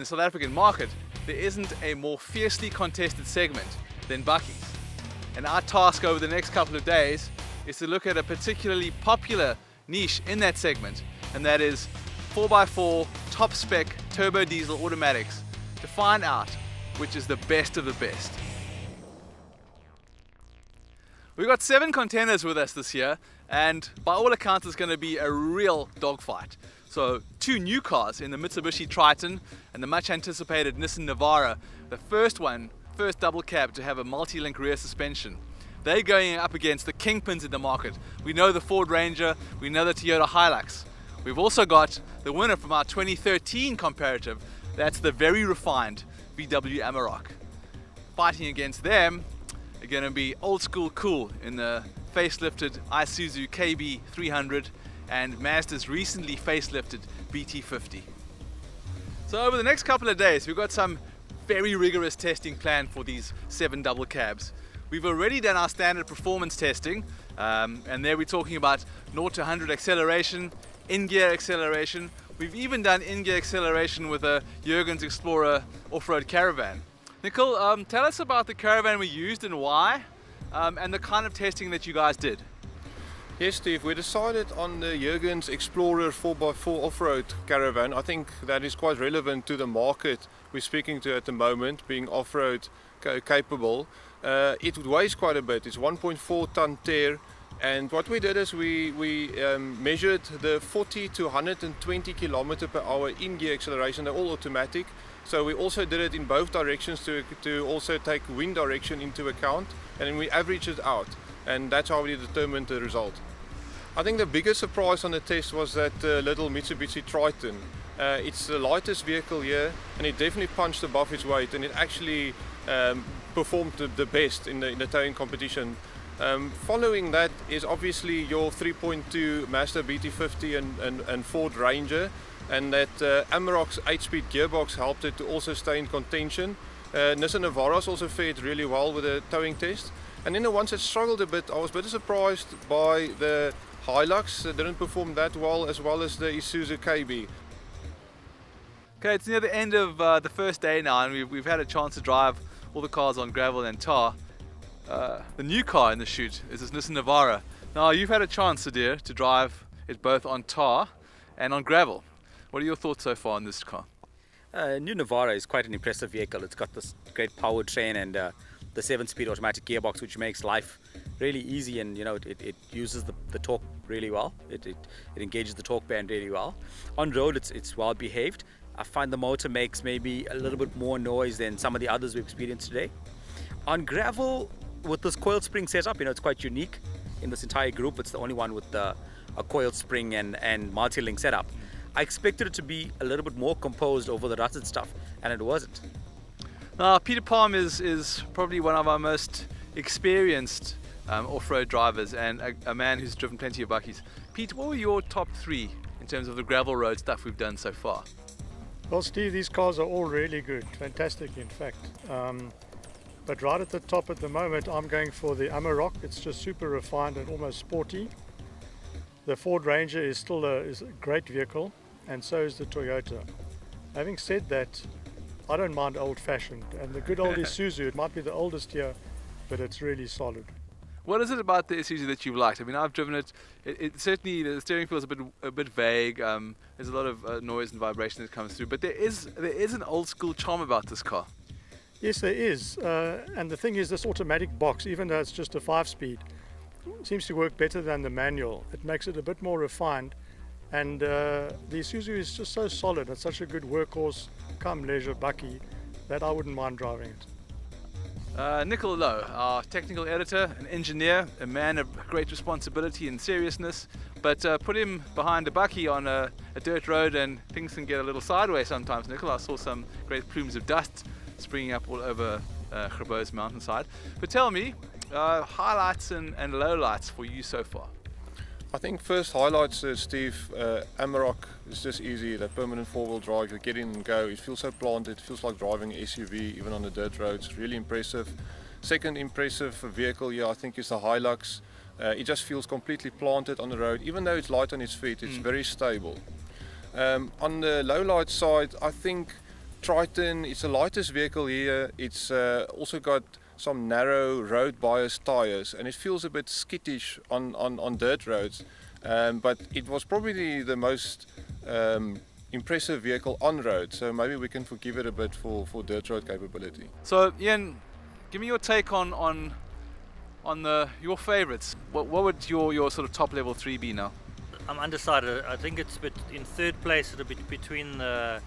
the South African market, there isn't a more fiercely contested segment than bakkies. And our task over the next couple of days is to look at a particularly popular niche in that segment, and that is 4x4 top spec turbo diesel automatics, to find out which is the best of the best. We've got 7 contenders with us this year, and by all accounts it's going to be a real dogfight. So 2 new cars in the Mitsubishi Triton and the much anticipated Nissan Navara, the first double cab to have a multi-link rear suspension. They're going up against the kingpins in the market. We know the Ford Ranger, we know the Toyota Hilux. We've also got the winner from our 2013 comparative, that's the very refined VW Amarok. Fighting against them are going to be old school cool in the facelifted Isuzu KB300 and Mazda's recently facelifted BT50. So over the next couple of days we've got some very rigorous testing planned for these 7 double cabs. We've already done our standard performance testing, and there we're talking about 0 to 100 acceleration, in-gear acceleration. We've even done in-gear acceleration with a Jürgen's Explorer off-road caravan. Nicole, tell us about the caravan we used and why, and the kind of testing that you guys did. Yes, Steve, we decided on the Jürgen's Explorer 4x4 off-road caravan. I think that is quite relevant to the market we're speaking to at the moment, being off-road capable. It weighs quite a bit. It's 1.4 ton tear, and what we did is we measured the 40 to 120 km per hour in-gear acceleration. They're all automatic, so we also did it in both directions to also take wind direction into account, and then we averaged it out, and that's how we determined the result. I think the biggest surprise on the test was that little Mitsubishi Triton. It's the lightest vehicle here, and it definitely punched above its weight, and it actually performed the best in the towing competition. Following that is obviously your 3.2 Mazda BT50 and Ford Ranger, and that Amarok's 8-speed gearbox helped it to also stay in contention. Nissan Navara's also fared really well with the towing test. And then the ones that struggled a bit, I was a bit surprised by the Hilux. It didn't perform that well as the Isuzu KB. Okay, it's near the end of the first day now, and we've had a chance to drive all the cars on gravel and tar. The new car in the shoot is this Nissan Navara. Now you've had a chance, Sadir, to drive it both on tar and on gravel. What are your thoughts so far on this car? New Navara is quite an impressive vehicle. It's got this great powertrain and the 7-speed automatic gearbox, which makes life really easy, and it uses the torque really well. It engages the torque band really well. On road it's well behaved. I find the motor makes maybe a little bit more noise than some of the others we've experienced today. On gravel, with this coil spring setup, it's quite unique in this entire group. It's the only one with a coil spring and multi-link setup. I expected it to be a little bit more composed over the rutted stuff, and it wasn't. Peter Palm is probably one of our most experienced off-road drivers, and a man who's driven plenty of bakkies. Pete, what were your top 3 in terms of the gravel road stuff we've done so far? Well, Steve, these cars are all really good, fantastic in fact. But right at the top at the moment, I'm going for the Amarok. It's just super refined and almost sporty. The Ford Ranger is still a great vehicle, and so is the Toyota. Having said that, I don't mind old-fashioned, and the good old Isuzu, it might be the oldest here, but it's really solid. What is it about the Isuzu that you've liked? I mean, I've driven it. It certainly, the steering feel is a bit vague. There's a lot of noise and vibration that comes through, but there is an old school charm about this car. Yes, there is. And the thing is, this automatic box, even though it's just a 5-speed, seems to work better than the manual. It makes it a bit more refined, and the Isuzu is just so solid. It's such a good workhorse, come leisure bakkie, that I wouldn't mind driving it. Nicol Lowe, our technical editor, an engineer, a man of great responsibility and seriousness, but put him behind a bakkie on a dirt road and things can get a little sideways sometimes. Nicol, I saw some great plumes of dust springing up all over Grabouw's mountainside. But tell me, highlights and lowlights for you so far? I think first highlights, Steve, Amarok is just easy, that permanent 4-wheel drive, you get in and go, it feels so planted, it feels like driving an SUV even on the dirt roads, really impressive. Second impressive vehicle here I think is the Hilux. It just feels completely planted on the road, even though it's light on its feet, it's very stable. On the low light side, I think Triton, it's the lightest vehicle here. It's also got some narrow road bias tires, and it feels a bit skittish on dirt roads. But it was probably the most impressive vehicle on road, so maybe we can forgive it a bit for dirt road capability. So Ian, give me your take on your favourites. What would your sort of top level 3 be now? I'm undecided. I think it's in third place. It'll be between the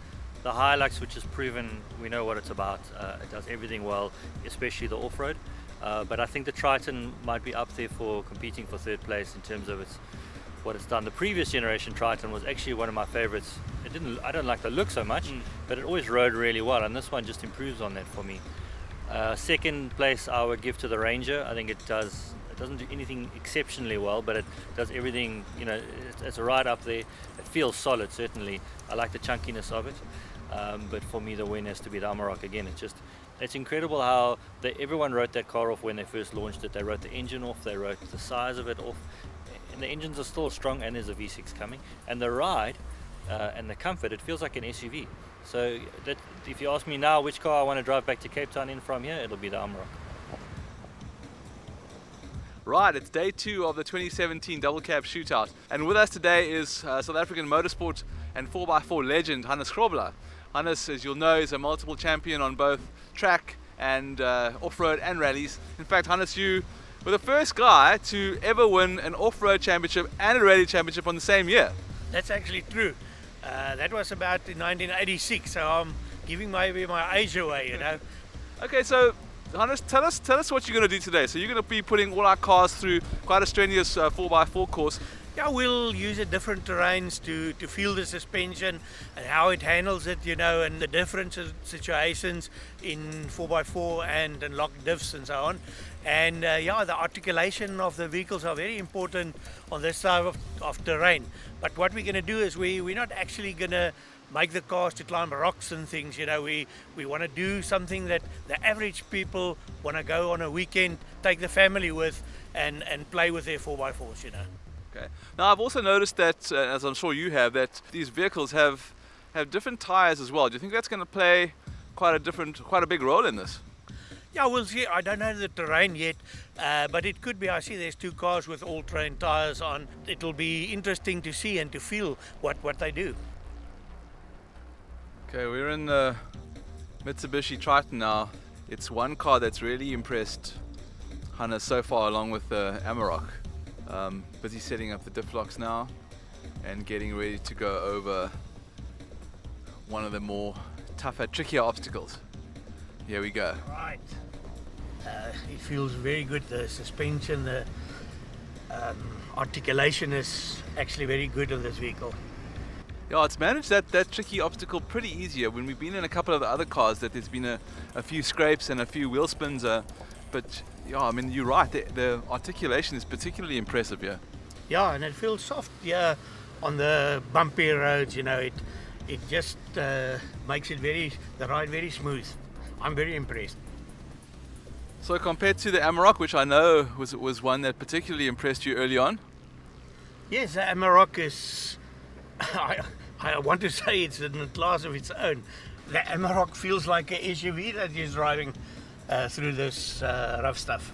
Hilux, which has proven we know what it's about. It does everything well, especially the off-road. But I think the Triton might be up there for competing for third place in terms of what it's done. The previous generation Triton was actually one of my favorites. I don't like the look so much, but it always rode really well, and this one just improves on that for me. Second place I would give to the Ranger. I think it doesn't do anything exceptionally well, but it does everything, it's right up there. It feels solid, certainly. I like the chunkiness of it, but for me the win has to be the Amarok again. It's incredible how everyone wrote that car off when they first launched it. They wrote the engine off, they wrote the size of it off, and the engines are still strong, and there's a V6 coming. And the ride and the comfort, it feels like an SUV. So if you ask me now which car I want to drive back to Cape Town in from here, it'll be the Amarok. Right, it's day 2 of the 2017 Double Cab Shootout, and with us today is South African motorsport and 4x4 legend Hannes Grobler. Hannes, as you'll know, is a multiple champion on both track and off-road and rallies. In fact, Hannes, you were the first guy to ever win an off-road championship and a rally championship on the same year. That's actually true. That was about in 1986, so I'm giving maybe my age away, Okay, so Hannes, tell us what you're going to do today. So you're going to be putting all our cars through quite a strenuous 4x4 course. Yeah, we'll use different terrains to feel the suspension and how it handles it, and the different situations in 4x4 and locked diffs and so on. And the articulation of the vehicles are very important on this type of terrain. But what we're going to do is we're not actually going to make the cars to climb rocks and things. We want to do something that the average people want to go on a weekend, take the family with, and play with their 4x4s. Okay. Now I've also noticed that, as I'm sure you have, that these vehicles have different tires as well. Do you think that's going to play quite a big role in this? Yeah, we'll see. I don't know the terrain yet, but it could be. I see there's 2 cars with all-terrain tires on. It'll be interesting to see and to feel what they do. Okay, we're in the Mitsubishi Triton now. It's one car that's really impressed Hannes so far, along with the Amarok. Busy setting up the diff locks now and getting ready to go over one of the more tougher, trickier obstacles. Here we go. Right. It feels very good. The suspension, the articulation is actually very good on this vehicle. Yeah, it's managed that tricky obstacle pretty easier. When we've been in a couple of the other cars, that there's been a few scrapes and a few wheel spins, but yeah, I mean, you're right, the articulation is particularly impressive here. Yeah, and it feels soft on the bumpy roads. It just makes it the ride very smooth. I'm very impressed. So compared to the Amarok, which I know was one that particularly impressed you early on? Yes, the Amarok is, I want to say it's in a class of its own. The Amarok feels like an SUV that is driving through this rough stuff.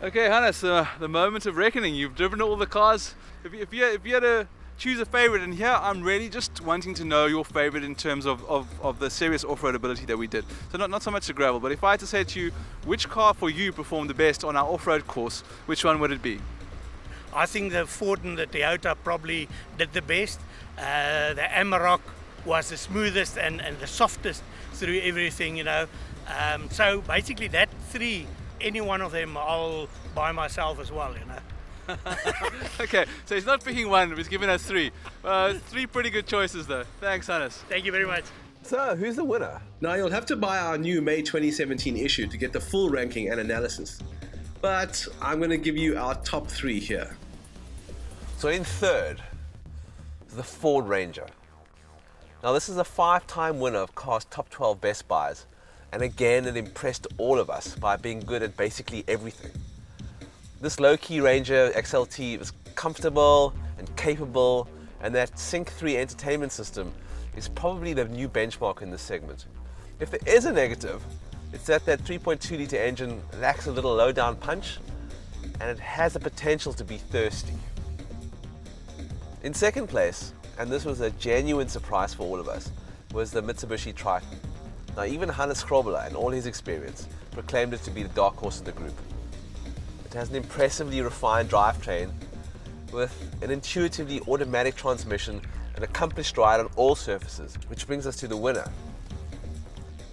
Okay, Hannes, the moment of reckoning. You've driven all the cars. If you had to choose a favorite, and here I'm really just wanting to know your favorite in terms of the serious off-road ability that we did. So not so much the gravel, but if I had to say to you, which car for you performed the best on our off-road course, which one would it be? I think the Ford and the Toyota probably did the best. The Amarok was the smoothest and the softest through everything, So basically that 3, any one of them I'll buy myself as well, Okay, so he's not picking one, he's giving us 3. 3 pretty good choices though. Thanks, Hannes. Thank you very much. So, who's the winner? Now, you'll have to buy our new May 2017 issue to get the full ranking and analysis. But I'm going to give you our top 3 here. So in third is the Ford Ranger. Now this is a 5-time winner of CAR's Top 12 Best Buys, and again it impressed all of us by being good at basically everything. This low-key Ranger XLT was comfortable and capable, and that Sync 3 entertainment system is probably the new benchmark in this segment. If there is a negative, it's that 3.2 litre engine lacks a little low down punch and it has the potential to be thirsty. In second place, and this was a genuine surprise for all of us, was the Mitsubishi Triton. Now even Hannes Krobler, in all his experience, proclaimed it to be the dark horse of the group. It has an impressively refined drivetrain with an intuitively automatic transmission, an accomplished ride on all surfaces, which brings us to the winner.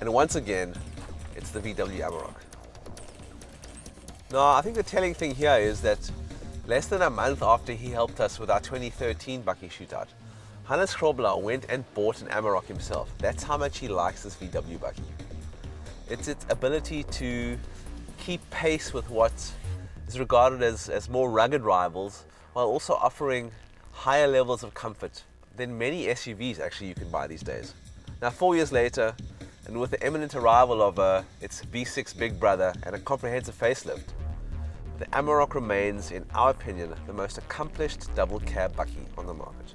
And once again, it's the VW Amarok. Now, I think the telling thing here is that less than a month after he helped us with our 2013 bakkie shootout, Hannes Krobler went and bought an Amarok himself. That's how much he likes this VW bakkie. It's its ability to keep pace with what is regarded as more rugged rivals, while also offering higher levels of comfort than many SUVs actually you can buy these days. Now 4 years later, and with the imminent arrival of its V6 big brother and a comprehensive facelift, the Amarok remains, in our opinion, the most accomplished double cab bakkie on the market.